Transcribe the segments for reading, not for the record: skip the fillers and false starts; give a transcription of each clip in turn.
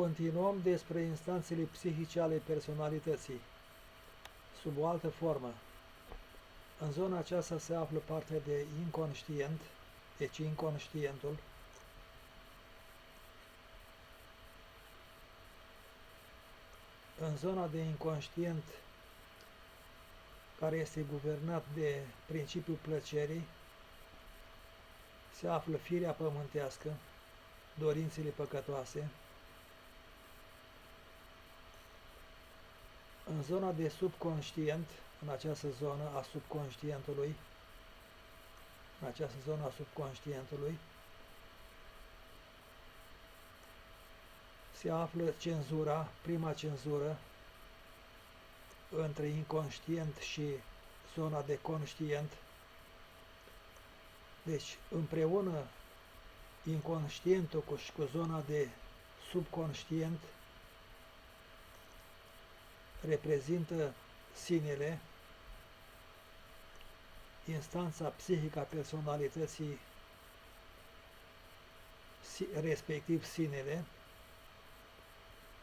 Continuăm despre instanțele psihice ale personalității, sub o altă formă. În zona aceasta se află partea de inconștient, deci inconștientul, în zona de inconștient, care este guvernat de principiul plăcerii, se află firea pământească, dorințele păcătoase. În zona de subconștient, în această zonă a subconștientului, se află cenzura, prima cenzură, între inconștient și zona de conștient. Deci, împreună, inconștientul cu zona de subconștient reprezintă sinele, instanța psihică a personalității, respectiv sinele.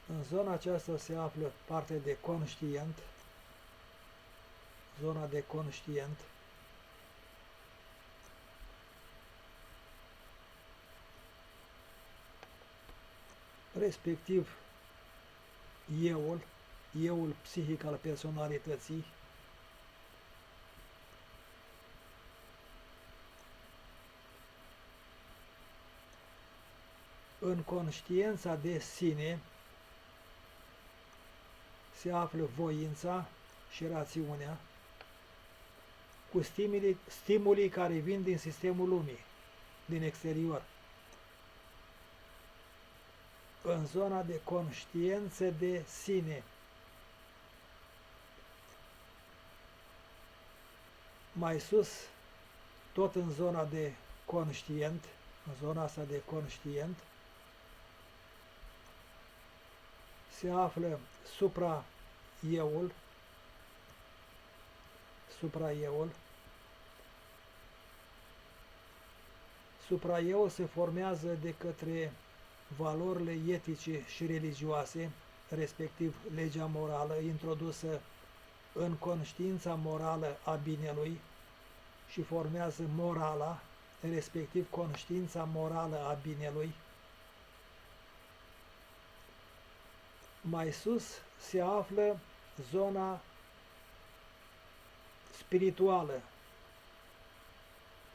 În zona aceasta se află partea de conștient, zona de conștient, respectiv euul psihic al personalității, în conștiința de sine se află voința și rațiunea, cu stimulii care vin din sistemul lumii, din exterior. În zona de conștiință de sine, mai sus, tot în zona de conștient, în zona asta de conștient, se află supra-euul, supra-euul se formează de către valorile etice și religioase, respectiv legea morală introdusă în conștiința morală a binelui și formează morala, respectiv conștiința morală a binelui. Mai sus se află zona spirituală,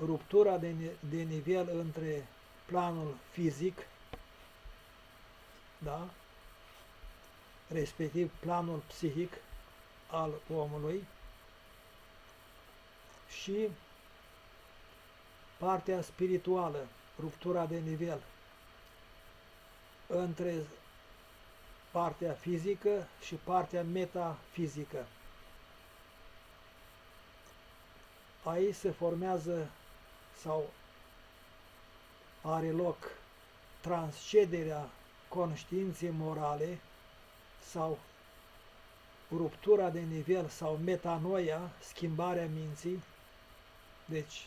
ruptura de nivel între planul fizic, da? Respectiv planul psihic al omului, și partea spirituală, ruptura de nivel între partea fizică și partea metafizică. Aici se formează sau are loc transcederea conștiinței morale sau ruptura de nivel sau metanoia, schimbarea minții. Deci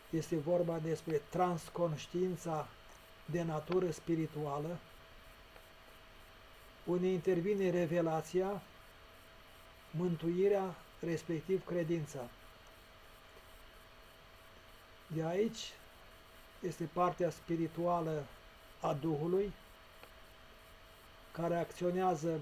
este vorba despre transconștiința de natură spirituală, unde intervine revelația, mântuirea, respectiv credința. De aici este partea spirituală a Duhului, care acționează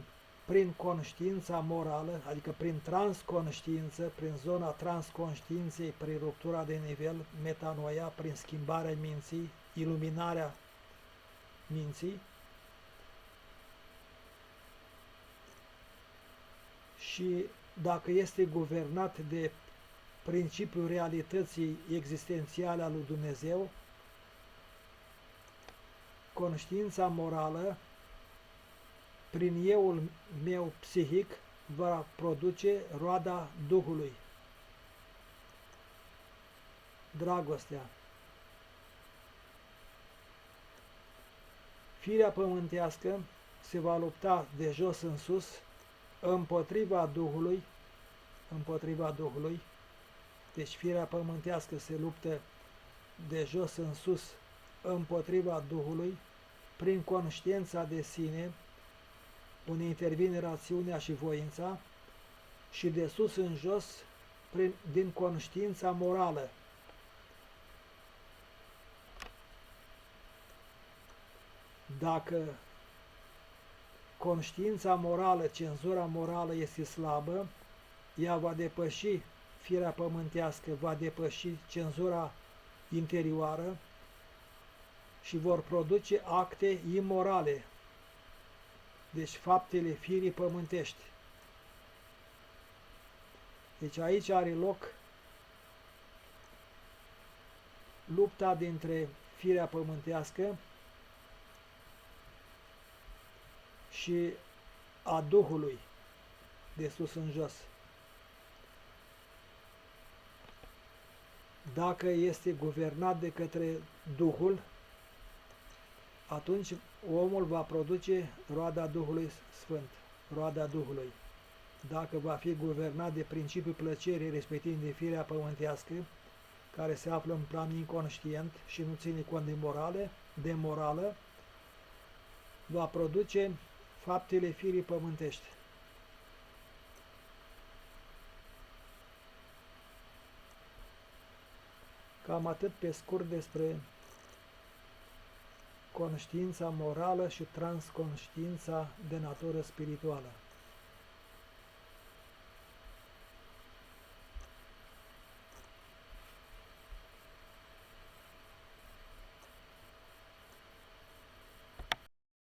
prin conștiința morală, adică prin transconștiință, prin zona transconștiinței, prin ruptura de nivel, metanoia, prin schimbarea minții, iluminarea minții. Și dacă este guvernat de principiul realității existențiale a lui Dumnezeu, conștiința morală, prin euul meu psihic, va produce roada Duhului, dragostea. Firea pământească se va lupta de jos în sus împotriva Duhului, deci firea pământească se luptă de jos în sus împotriva Duhului, prin conștiința de sine, unde intervine rațiunea și voința, și de sus în jos, din conștiința morală. Dacă conștiința morală, cenzura morală este slabă, ea va depăși firea pământească, va depăși cenzura interioară și vor produce acte imorale, deci faptele firii pământești. Deci aici are loc lupta dintre firea pământească și a Duhului de sus în jos. Dacă este guvernat de către Duhul, atunci omul va produce roada Duhului Sfânt, roada Duhului. Dacă va fi guvernat de principiul plăcerii, respectiv de firea pământească, care se află în plan inconștient și nu ține cont de morală, va produce faptele firii pământești. Cam atât pe scurt despre conștiința morală și transconștiința de natură spirituală.